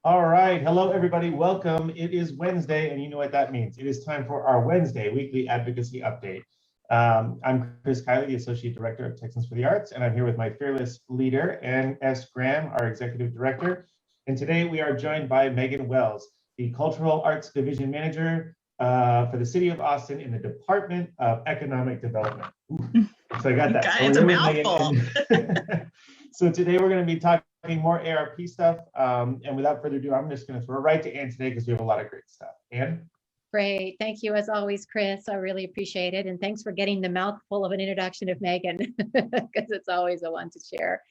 All right. Hello, everybody. Welcome. It is Wednesday, and you know what that means. It is time for our Wednesday weekly advocacy update. I'm Chris Kiley, the Associate Director of Texans for the Arts, and I'm here with my fearless leader, Ann S. Graham, our Executive Director. And today we are joined by Meghan Wells, the Cultural Arts Division Manager for the City of Austin in the Department of Economic Development. Ooh. So I got that. So It's a we're here mouthful. with Meghan. So today we're going to be talking more ARP stuff. And without further ado, I'm just going to throw it right to Ann today because we have a lot of great stuff. Ann? Great. Thank you as always, Chris. I really appreciate it. And thanks for getting the mouthful of an introduction of Meghan, because it's always a one to share.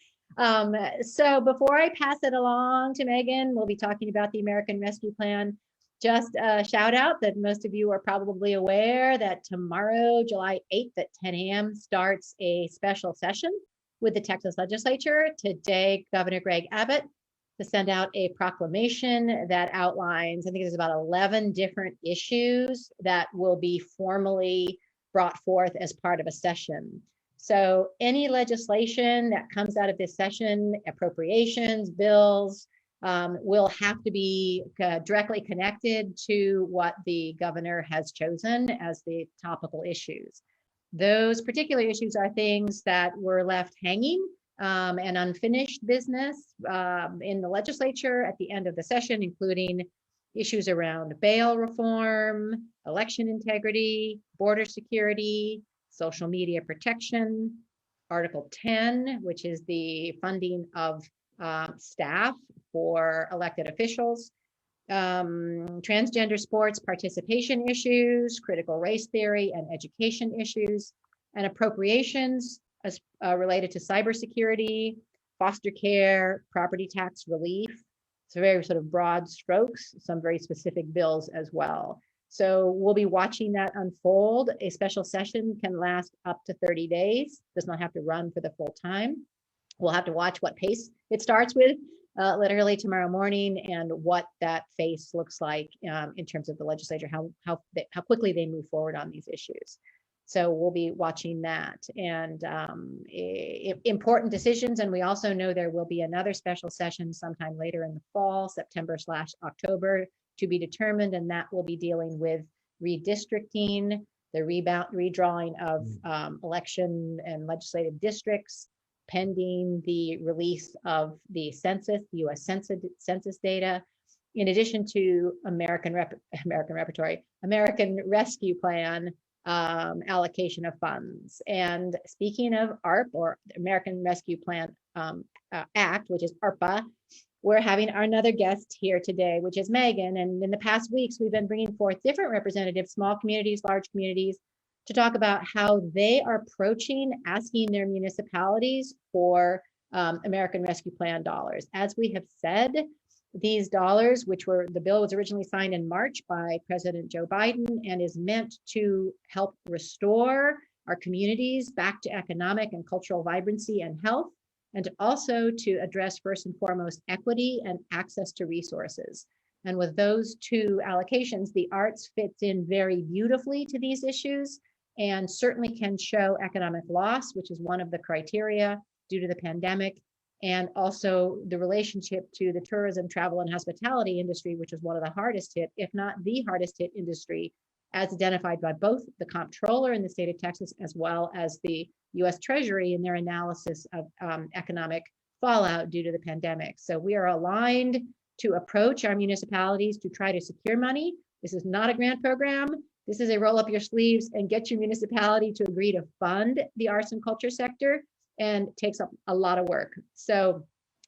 So before I pass it along to Meghan, we'll be talking about the American Rescue Plan. Just a shout out that most of you are probably aware that tomorrow, July 8th at 10 a.m. starts a special session with the Texas legislature. Today, Governor Greg Abbott to send out a proclamation that outlines, I think there's about 11 different issues that will be formally brought forth as part of a session. So any legislation that comes out of this session, appropriations, bills, will have to be directly connected to what the governor has chosen as the topical issues. Those particular issues are things that were left hanging and unfinished business in the legislature at the end of the session, including issues around bail reform, election integrity, border security, social media protection, Article 10, which is the funding of staff for elected officials, transgender sports participation issues, critical race theory and education issues, and appropriations as related to cybersecurity, foster care, property tax relief. So very sort of broad strokes, some very specific bills as well. So we'll be watching that unfold. A special session can last up to 30 days, does not have to run for the full time. We'll have to watch what pace it starts with literally tomorrow morning and what that face looks like in terms of the legislature, how quickly they move forward on these issues. So we'll be watching that and important decisions. And we also know there will be another special session sometime later in the fall, September/October, to be determined. And that will be dealing with redistricting, the redrawing of election and legislative districts, pending the release of the census, the U.S. Census data, in addition to American Rescue Plan allocation of funds. And speaking of ARP, or American Rescue Plan Act, which is ARPA, we're having another guest here today, which is Meghan. And in the past weeks, we've been bringing forth different representatives, small communities, large communities, to talk about how they are approaching asking their municipalities for American Rescue Plan dollars. As we have said, these dollars, the bill was originally signed in March by President Joe Biden and is meant to help restore our communities back to economic and cultural vibrancy and health, and also to address first and foremost equity and access to resources. And with those two allocations, the arts fits in very beautifully to these issues and certainly can show economic loss, which is one of the criteria due to the pandemic, and also the relationship to the tourism, travel, and hospitality industry, which is one of the hardest hit, if not the hardest hit industry, as identified by both the comptroller in the state of Texas, as well as the US Treasury in their analysis of economic fallout due to the pandemic. So we are aligned to approach our municipalities to try to secure money. This is not a grant program. This is a roll up your sleeves and get your municipality to agree to fund the arts and culture sector, and it takes up a lot of work. So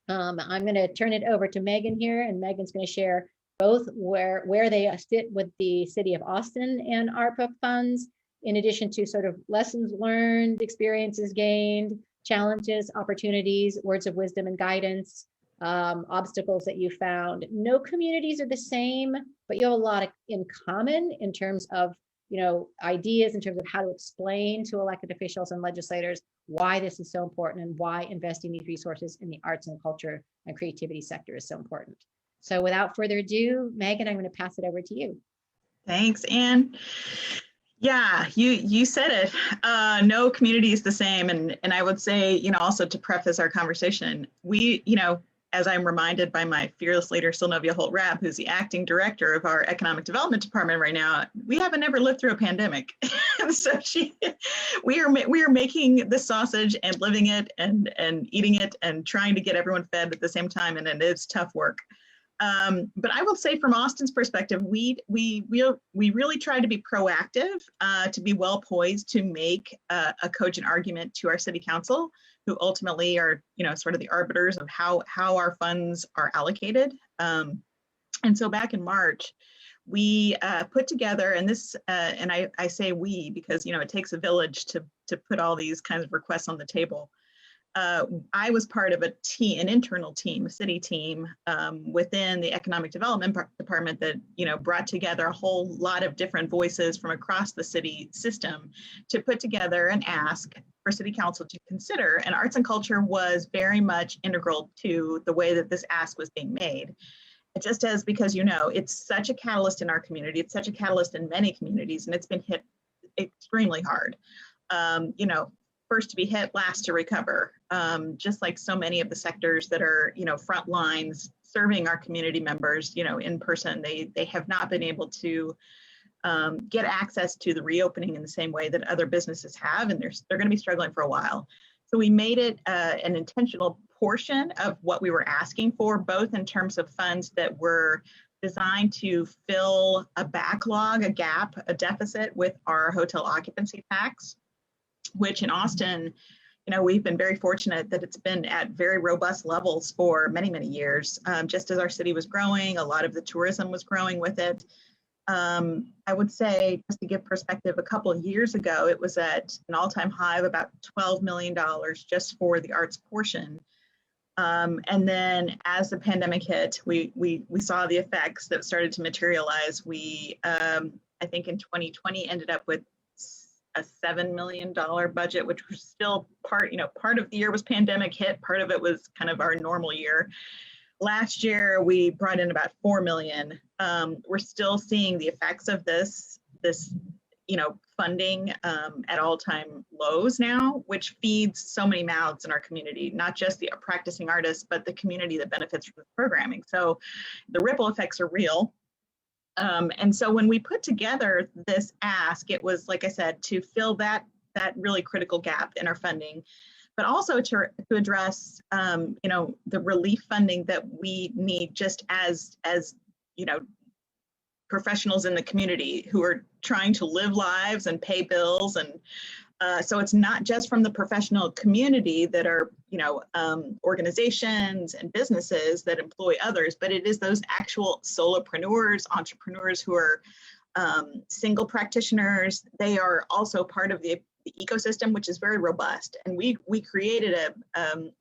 I'm going to turn it over to Meghan here, and Meghan's going to share both where they sit with the city of Austin and ARPA funds, in addition to sort of lessons learned, experiences gained, challenges, opportunities, words of wisdom and guidance, obstacles that you found. No communities are the same, but you have a lot in common in terms of ideas, in terms of how to explain to elected officials and legislators why this is so important and why investing these resources in the arts and culture and creativity sector is so important. So without further ado, Meghan, I'm going to pass it over to you. Thanks, Ann. Yeah, you said it. No community is the same, and I would say, also to preface our conversation, we, as I'm reminded by my fearless leader, Sylvia Holt-Rabb, who's the acting director of our economic development department right now, we haven't ever lived through a pandemic. And so we are making the sausage and living it and eating it and trying to get everyone fed at the same time. And it is tough work. But I will say from Austin's perspective, we really try to be proactive, to be well poised to make a cogent argument to our city council, who ultimately are, sort of the arbiters of how our funds are allocated. And so back in March, we put together, and this, and I say we because it takes a village to put all these kinds of requests on the table. I was part of an internal team, a city team within the economic development department that, brought together a whole lot of different voices from across the city system to put together an ask for city council to consider. And arts and culture was very much integral to the way that this ask was being made. Just as because, it's such a catalyst in our community, it's such a catalyst in many communities, and it's been hit extremely hard. First to be hit, last to recover. Just like so many of the sectors that are, front lines serving our community members, in person, they have not been able to get access to the reopening in the same way that other businesses have, and they're going to be struggling for a while. So we made it an intentional portion of what we were asking for, both in terms of funds that were designed to fill a backlog, a gap, a deficit with our hotel occupancy tax, which in Austin, we've been very fortunate that it's been at very robust levels for many, many years. Just as our city was growing, a lot of the tourism was growing with it. I would say, just to give perspective, a couple of years ago, it was at an all-time high of about $12 million just for the arts portion. And then as the pandemic hit, we saw the effects that started to materialize. We, I think in 2020, ended up with a $7 million budget, which was still part of the year was pandemic hit, part of it was kind of our normal year. Last year, we brought in about 4 million. We're still seeing the effects of this funding at all-time lows now, which feeds so many mouths in our community, not just the practicing artists, but the community that benefits from the programming. So the ripple effects are real. And so when we put together this ask, it was, like I said, to fill that really critical gap in our funding, but also to address, the relief funding that we need just as professionals in the community who are trying to live lives and pay bills. And so it's not just from the professional community that are, organizations and businesses that employ others, but it is those actual solopreneurs, entrepreneurs who are single practitioners. They are also part of the ecosystem, which is very robust. And we created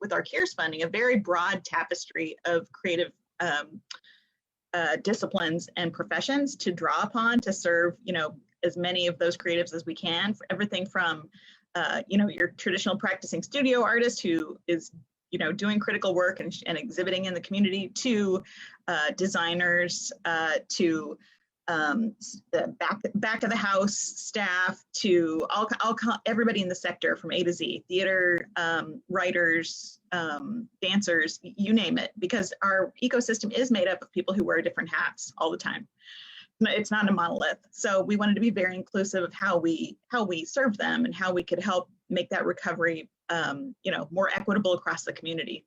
with our CARES funding, a very broad tapestry of creative disciplines and professions to draw upon to serve, as many of those creatives as we can, for everything from, your traditional practicing studio artist who is, doing critical work and exhibiting in the community, to designers, to the back of the house staff, to everybody in the sector from A to Z, theater, writers, dancers, you name it, because our ecosystem is made up of people who wear different hats all the time. It's not a monolith. So we wanted to be very inclusive of how we serve them and how we could help make that recovery, more equitable across the community.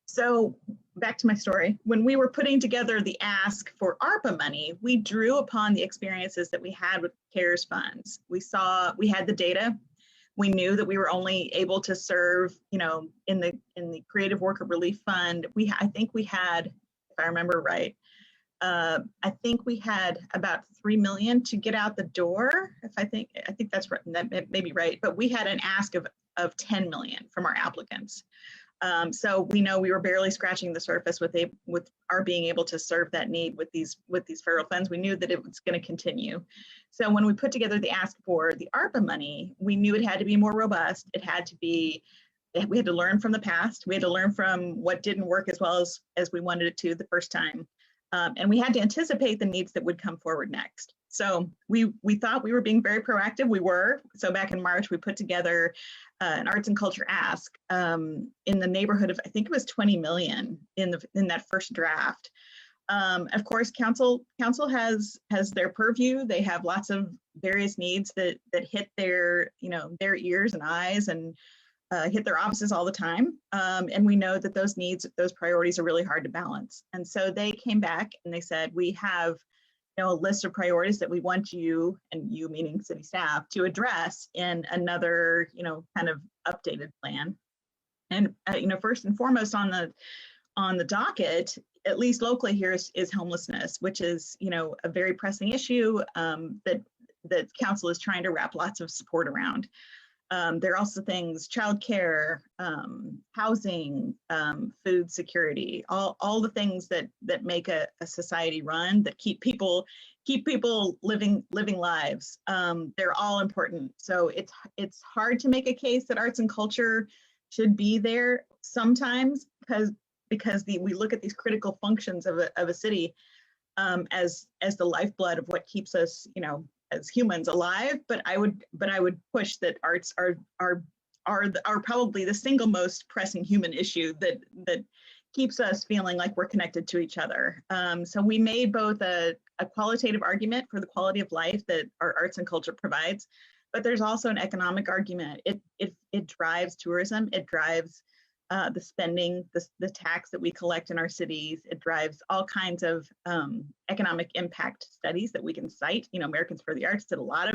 So back to my story. When we were putting together the ask for ARPA money, we drew upon the experiences that we had with CARES funds. We had the data. We knew that we were only able to serve, in the Creative Worker Relief Fund. I think we had, if I remember right, I think we had about 3 million to get out the door. I think that's right. That may be right. But we had an ask of 10 million from our applicants. So we know we were barely scratching the surface with our being able to serve that need with these federal funds. We knew that it was going to continue. So when we put together the ask for the ARPA money, we knew it had to be more robust. We had to learn from the past. We had to learn from what didn't work as well as we wanted it to the first time. And we had to anticipate the needs that would come forward next. So we thought we were being very proactive. We were. So back in March, we put together an arts and culture ask in the neighborhood of, I think it was 20 million in that first draft. Of course, council has their purview. They have lots of various needs that hit their ears and eyes and hit their offices all the time. And we know that those needs, those priorities are really hard to balance. And so they came back and they said, we have a list of priorities that we want you, and you meaning city staff, to address in another, kind of updated plan. And, first and foremost on the docket, at least locally here, is homelessness, which is, a very pressing issue that council is trying to wrap lots of support around. There are also things, childcare, housing, food security, all the things that make a society run, that keep people living lives. They're all important. So it's hard to make a case that arts and culture should be there sometimes, because we look at these critical functions of a city as the lifeblood of what keeps us, as humans alive. But I would push that arts are probably the single most pressing human issue that keeps us feeling like we're connected to each other. So we made both a qualitative argument for the quality of life that our arts and culture provides, but there's also an economic argument. It drives tourism. It drives the spending, the tax that we collect in our cities. It drives all kinds of economic impact studies that we can cite. Americans for the Arts did a lot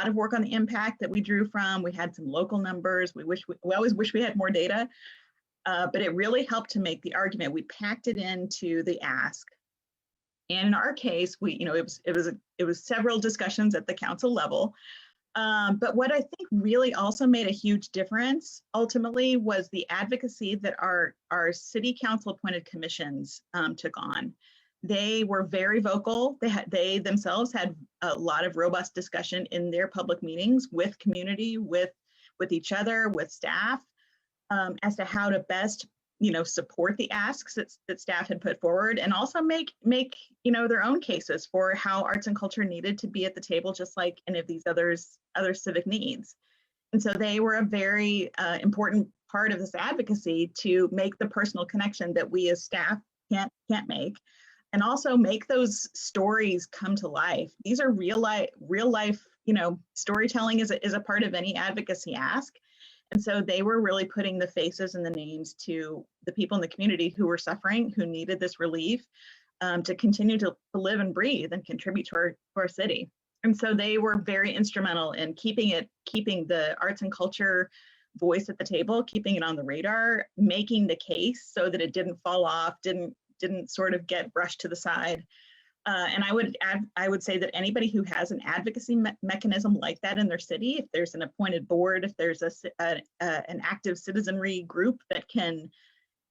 of work on the impact that we drew from. We had some local numbers. We always wish we had more data, but it really helped to make the argument. We packed it into the ask, and in our case, it was several discussions at the council level. But what I think really also made a huge difference ultimately was the advocacy that our city council appointed commissions took on. They were very vocal. They themselves had a lot of robust discussion in their public meetings with community, with each other, with staff, as to how to best support the asks that staff had put forward, and also make their own cases for how arts and culture needed to be at the table, just like any of these other civic needs. And so they were a very important part of this advocacy to make the personal connection that we as staff can't make, and also make those stories come to life. These are real life, storytelling is a part of any advocacy ask. And so they were really putting the faces and the names to the people in the community who were suffering, who needed this relief, to continue to live and breathe and contribute to our city. And so they were very instrumental in keeping the arts and culture voice at the table, keeping it on the radar, making the case so that it didn't fall off, didn't sort of get brushed to the side. And I would say that anybody who has an advocacy mechanism like that in their city, if there's an appointed board, if there's an active citizenry group that can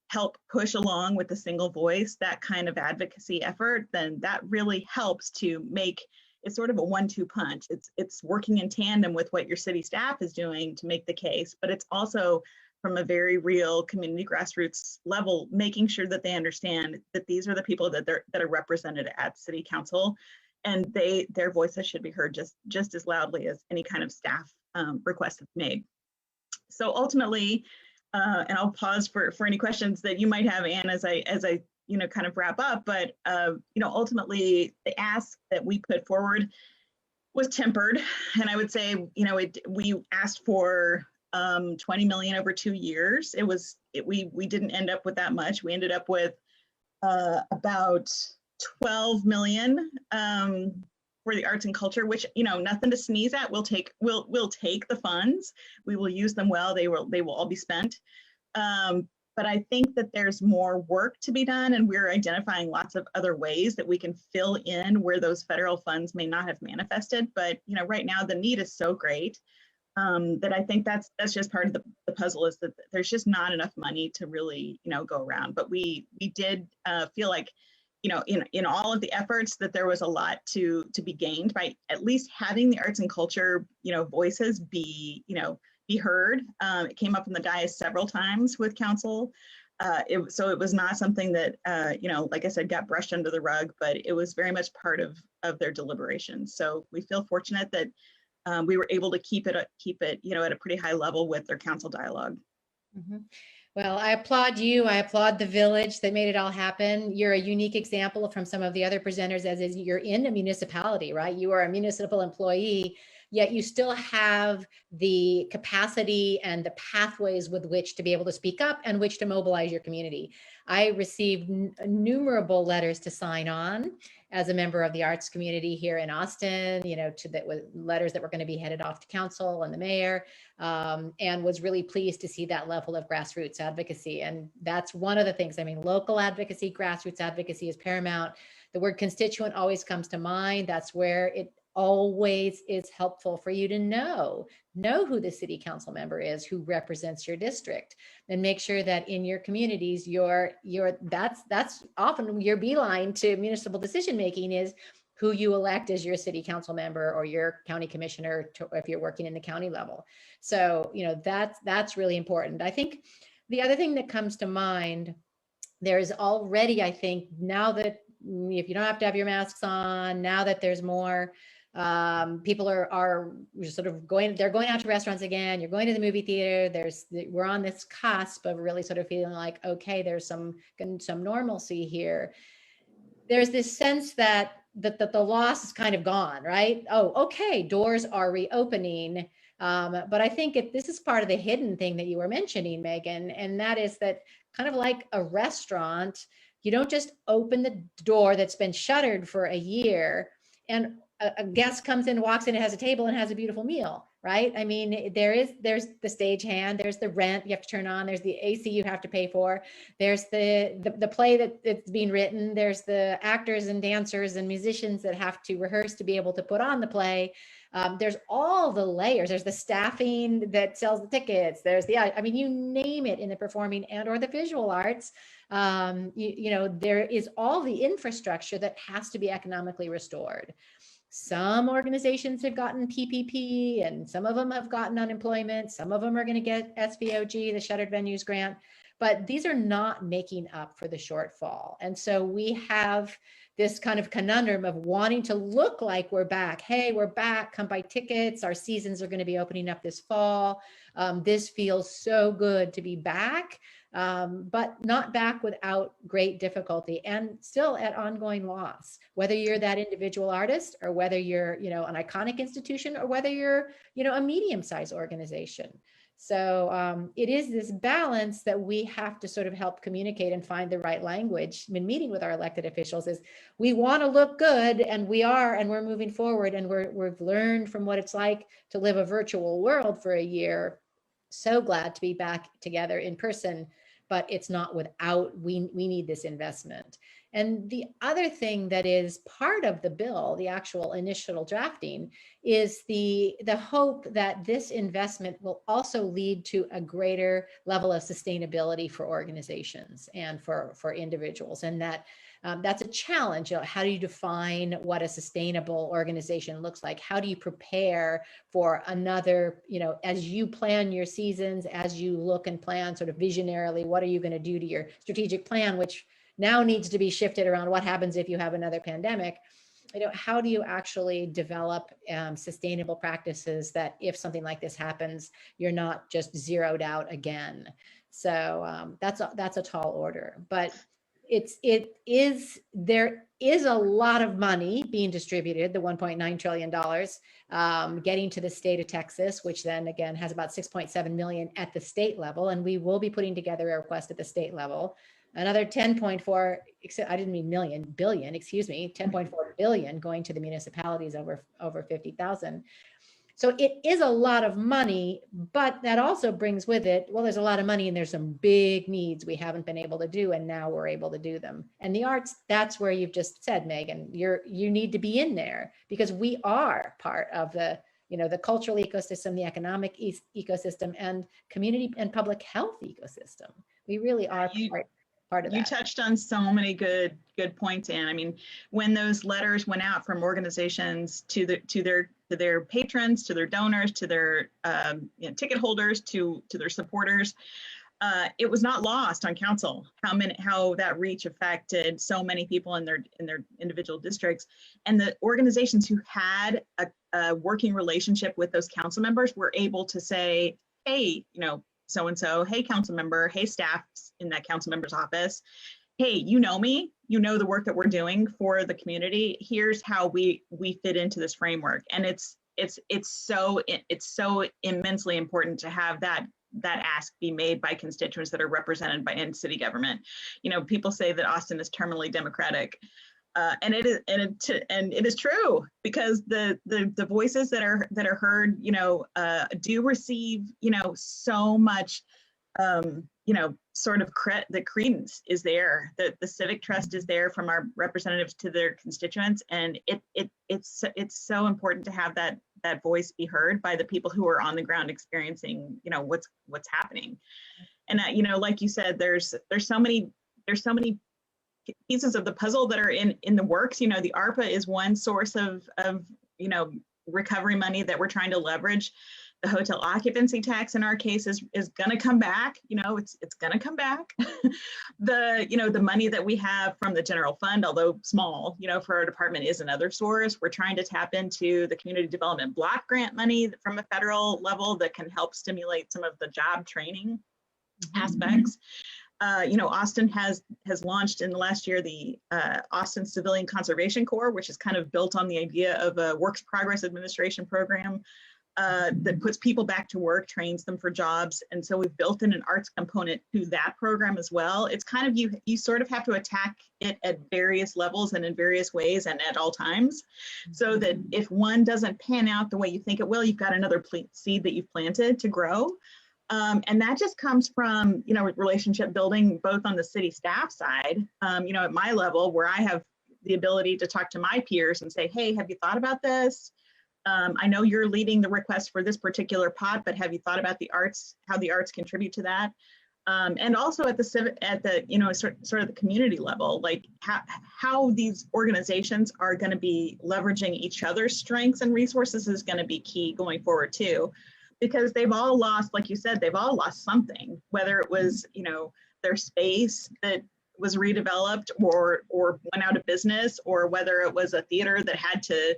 help push along with a single voice, that kind of advocacy effort, then that really helps to make it sort of a 1-2 punch. It's working in tandem with what your city staff is doing to make the case, but it's also from a very real community grassroots level, making sure that they understand that these are the people that are represented at city council, and their voices should be heard just as loudly as any kind of staff request that's made. So ultimately, and I'll pause for any questions that you might have, Anne, as I kind of wrap up, but ultimately the ask that we put forward was tempered, and I would say we asked for 20 million over 2 years. We didn't end up with that much. We ended up with about 12 million for the arts and culture, which nothing to sneeze at. We'll take the funds. We will use them well. They will all be spent. But I think that there's more work to be done, and we're identifying lots of other ways that we can fill in where those federal funds may not have manifested. But right now the need is so great. That I think that's just part of the puzzle, is that there's just not enough money to really go around. But we did feel like in all of the efforts that there was a lot to be gained by at least having the arts and culture voices be heard. It came up in the dais several times with council, So it was not something that, like I said, got brushed under the rug, but it was very much part of their deliberations. So we feel fortunate that we were able to keep it, at a pretty high level with their council dialogue. Mm-hmm. Well, I applaud you. I applaud the village that made it all happen. You're a unique example from some of the other presenters, as is you're in a municipality, right? You are a municipal employee, yet you still have the capacity and the pathways with which to be able to speak up and which to mobilize your community. I received innumerable letters to sign on as a member of the arts community here in Austin, with letters that were going to be headed off to council and the mayor, and was really pleased to see that level of grassroots advocacy. And that's one of the things, local advocacy, grassroots advocacy is paramount. The word constituent always comes to mind. That's where it always is helpful for you to know who the city council member is, who represents your district, and make sure that in your communities, that's often your beeline to municipal decision making is who you elect as your city council member or your county commissioner if you're working in the county level. So, that's really important. I think the other thing that comes to mind, there's already, I think, now that if you don't have to have your masks on, now that there's more, people are sort of they're going out to restaurants again, you're going to the movie theater, we're on this cusp of really sort of feeling like, okay, there's some normalcy here. There's this sense that the loss is kind of gone, right? Oh, okay, doors are reopening. But I think this is part of the hidden thing that you were mentioning, Meghan, and that is that kind of like a restaurant, you don't just open the door that's been shuttered for a year and a guest comes in, walks in, and has a table and has a beautiful meal, right? There's the stagehand, there's the rent you have to turn on, there's the AC you have to pay for, there's the play that's being written, there's the actors and dancers and musicians that have to rehearse to be able to put on the play. There's all the layers. There's the staffing that sells the tickets. There's you name it in the performing and or the visual arts. There is all the infrastructure that has to be economically restored. Some organizations have gotten PPP and some of them have gotten unemployment. Some of them are going to get SVOG, the Shuttered Venues Grant, but these are not making up for the shortfall. And so we have this kind of conundrum of wanting to look like we're back. Hey, we're back, come buy tickets. Our seasons are going to be opening up this fall. This feels so good to be back, but not back without great difficulty and still at ongoing loss, whether you're that individual artist or whether you're, an iconic institution or whether you're, a medium-sized organization. So it is this balance that we have to sort of help communicate and find the right language when meeting with our elected officials. Is we want to look good, and we are, and we're moving forward, and we've learned from what it's like to live a virtual world for a year. So glad to be back together in person, but it's not without, we need this investment. And the other thing that is part of the bill, the actual initial drafting, is the hope that this investment will also lead to a greater level of sustainability for organizations and for individuals. And that's a challenge. How do you define what a sustainable organization looks like? How do you prepare for another, as you plan your seasons, as you look and plan sort of visionarily, what are you going to do to your strategic plan, which now needs to be shifted around what happens if you have another pandemic? How do you actually develop sustainable practices that if something like this happens, you're not just zeroed out again? So that's a tall order, but there is a lot of money being distributed, the $1.9 trillion getting to the state of Texas, which then again has about 6.7 million at the state level. And we will be putting together a request at the state level. Another 10.4, I didn't mean million, billion, 10.4 billion going to the municipalities over 50,000. So it is a lot of money, but that also brings with it, well, there's a lot of money and there's some big needs we haven't been able to do, and now we're able to do them. And the arts, that's where you've just said, Meghan, you need to be in there because we are part of the cultural ecosystem, the economic ecosystem, and community and public health ecosystem. We really are part of that. You touched on so many good points, Anne. I mean, when those letters went out from organizations to their patrons, to their donors, to their ticket holders, to their supporters, it was not lost on council how that reach affected so many people in their individual districts, and the organizations who had a working relationship with those council members were able to say, hey, so and so, hey, council member, hey, staff in that council member's office, hey, you know me, you know the work that we're doing for the community. Here's how we fit into this framework, and it's so immensely important to have that ask be made by constituents that are represented by in city government. People say that Austin is terminally Democratic, and it is true, because the voices that are heard, do receive, so much, sort of the credence is there, the civic trust is there from our representatives to their constituents, and it's so important to have that voice be heard by the people who are on the ground experiencing, what's happening. And like you said, there's so many pieces of the puzzle that are in the works. The ARPA is one source of recovery money that we're trying to leverage. The hotel occupancy tax in our case is going to come back. It's going to come back. The money that we have from the general fund, although small, for our department, is another source. We're trying to tap into the community development block grant money from a federal level that can help stimulate some of the job training aspects. Austin has launched in the last year the Austin Civilian Conservation Corps, which is kind of built on the idea of a works progress administration program that puts people back to work, trains them for jobs. And so we've built in an arts component to that program as well. It's kind of, you sort of have to attack it at various levels and in various ways and at all times, so that if one doesn't pan out the way you think it will, you've got another seed that you've planted to grow. And that just comes from, relationship building, both on the city staff side, at my level, where I have the ability to talk to my peers and say, hey, have you thought about this? I know you're leading the request for this particular pot, but have you thought about the arts, how the arts contribute to that? And also at the sort of the community level, like how these organizations are going to be leveraging each other's strengths and resources is going to be key going forward too, because they've all lost, like you said, they've all lost something, whether it was, their space that was redeveloped or went out of business, or whether it was a theater that had to,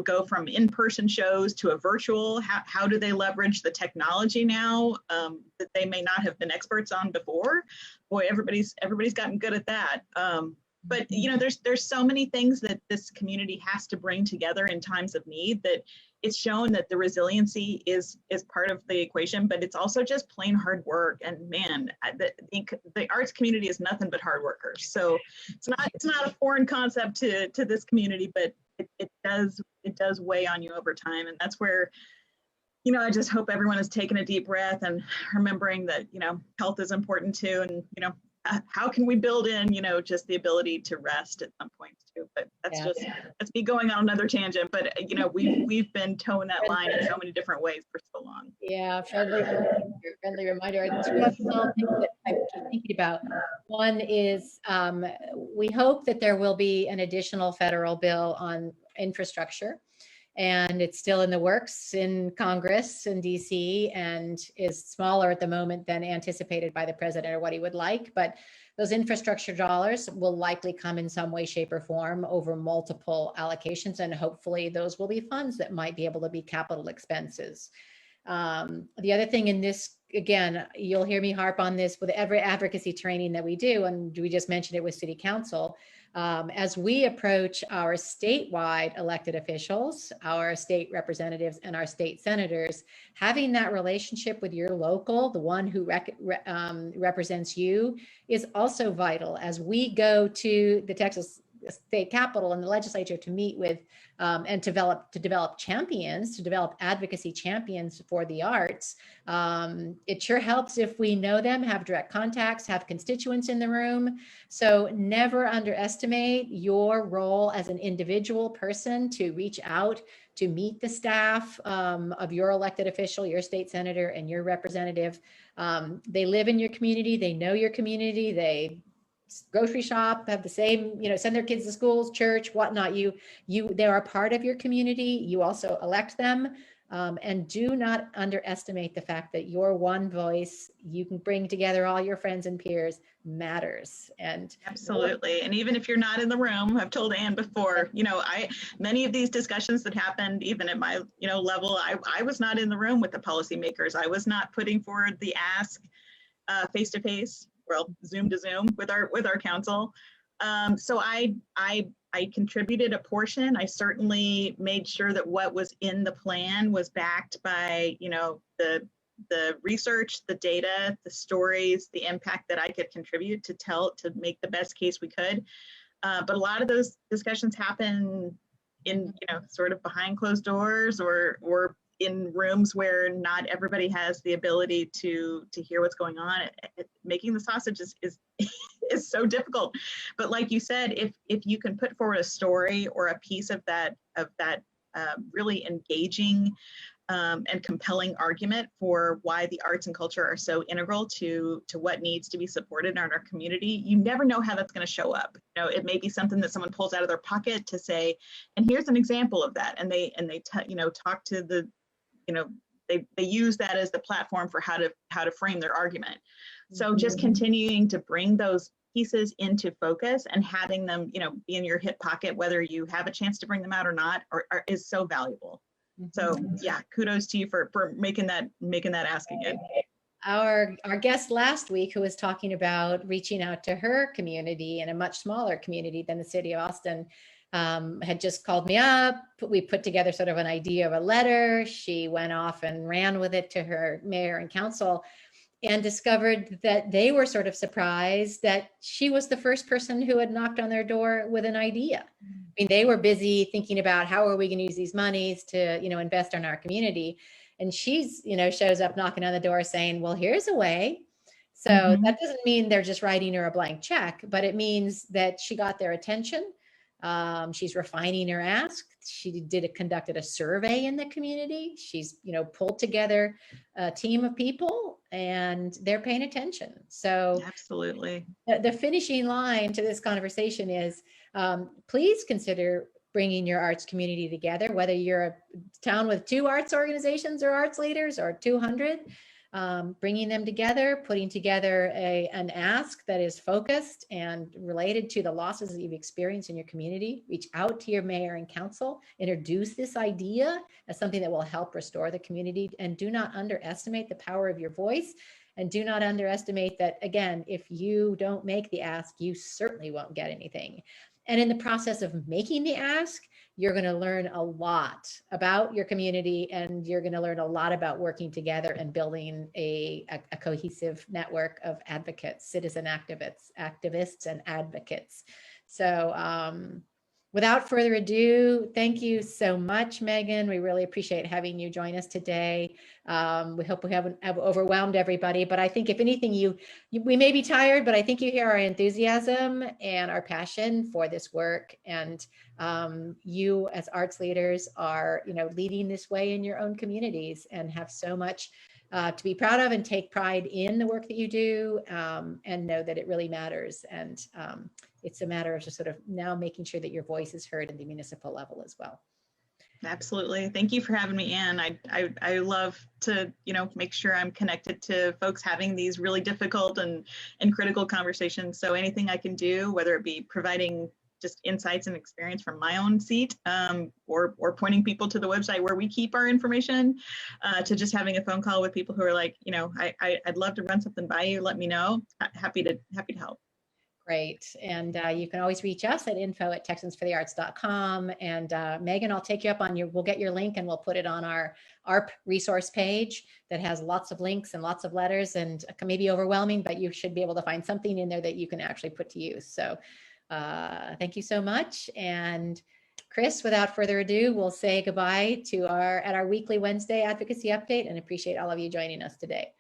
go from in-person shows to a virtual. How do they leverage the technology now that they may not have been experts on before? Boy, everybody's gotten good at that. But there's so many things that this community has to bring together in times of need, that it's shown that the resiliency is part of the equation, but it's also just plain hard work. And man, the arts community is nothing but hard workers. So it's not a foreign concept to this community, but it does weigh on you over time. And that's where, I just hope everyone is taking a deep breath and remembering that, health is important too. And, how can we build in, just the ability to rest at some points too? But that's me going on another tangent. But we've been towing that line in so many different ways for so long. Yeah, friendly reminder. Two other little things that I keep thinking about. One is we hope that there will be an additional federal bill on infrastructure. And it's still in the works in Congress in DC, and is smaller at the moment than anticipated by the president or what he would like. But those infrastructure dollars will likely come in some way, shape, or form over multiple allocations. And hopefully those will be funds that might be able to be capital expenses. The other thing in this, again, you'll hear me harp on this with every advocacy training that we do, and we just mentioned it with City Council. As we approach our statewide elected officials, our state representatives, and our state senators, having that relationship with your local, the one who represents you, is also vital. As we go to the Texas state capitol and the legislature to meet with and develop champions, to develop advocacy champions for the arts, it sure helps if we know them, have direct contacts, have constituents in the room. So never underestimate your role as an individual person to reach out, to meet the staff of your elected official, your state senator, and your representative. They live in your community, they know your community, they grocery shop, have the same, send their kids to schools, church, whatnot. They are a part of your community. You also elect them. And do not underestimate the fact that your one voice, you can bring together all your friends and peers, matters. And absolutely. And even if you're not in the room, I've told Anne before, many of these discussions that happened, even at my, level, I was not in the room with the policymakers. I was not putting forward the ask face to face, well, Zoom to Zoom with our council. So I contributed a portion. I certainly made sure that what was in the plan was backed by, the research, the data, the stories, the impact that I could contribute to make the best case we could. But a lot of those discussions happen in, sort of behind closed doors or in rooms where not everybody has the ability to hear what's going on. Making the sausage is so difficult. But like you said, if you can put forward a story or a piece of that really engaging and compelling argument for why the arts and culture are so integral to what needs to be supported in our community, you never know how that's going to show up. It may be something that someone pulls out of their pocket to say, and here's an example of that, and they talk to the, they use that as the platform for how to frame their argument. So just continuing to bring those pieces into focus and having them, be in your hip pocket, whether you have a chance to bring them out or not, is so valuable. So yeah, kudos to you for making that ask again. Our guest last week, who was talking about reaching out to her community in a much smaller community than the city of Austin, had just called me up. We put together sort of an idea of a letter. She went off and ran with it to her mayor and council, and discovered that they were sort of surprised that she was the first person who had knocked on their door with an idea. I mean, they were busy thinking about how are we going to use these monies to, invest in our community. And she's, shows up knocking on the door saying, well, here's a way. So that doesn't mean they're just writing her a blank check, but it means that she got their attention. She's refining her ask. She conducted a survey in the community. She's, pulled together a team of people and they're paying attention. So absolutely. The finishing line to this conversation is, please consider bringing your arts community together, whether you're a town with 2 arts organizations or arts leaders or 200. Bringing them together, putting together an ask that is focused and related to the losses that you've experienced in your community. Reach out to your mayor and council, introduce this idea as something that will help restore the community, and do not underestimate the power of your voice. And do not underestimate that, again, if you don't make the ask, you certainly won't get anything. And in the process of making the ask, you're going to learn a lot about your community, and you're going to learn a lot about working together and building a cohesive network of advocates, citizen activists and advocates. So without further ado, thank you so much, Meghan. We really appreciate having you join us today. We hope we haven't overwhelmed everybody, but I think if anything, we may be tired, but I think you hear our enthusiasm and our passion for this work. And you as arts leaders are, leading this way in your own communities and have so much to be proud of, and take pride in the work that you do, and know that it really matters. And it's a matter of just sort of now making sure that your voice is heard at the municipal level as well. Absolutely. Thank you for having me, Anne. I love to, make sure I'm connected to folks having these really difficult and critical conversations. So anything I can do, whether it be providing just insights and experience from my own seat, or pointing people to the website where we keep our information, to just having a phone call with people who are like, I'd love to run something by you. Let me know. Happy to help. Great. And you can always reach us at info@texansforthearts.com. And Meghan, I'll take you up on we'll get your link and we'll put it on our ARP resource page that has lots of links and lots of letters, and it may be overwhelming, but you should be able to find something in there that you can actually put to use. So thank you so much. And Chris, without further ado, we'll say goodbye to our weekly Wednesday advocacy update, and appreciate all of you joining us today.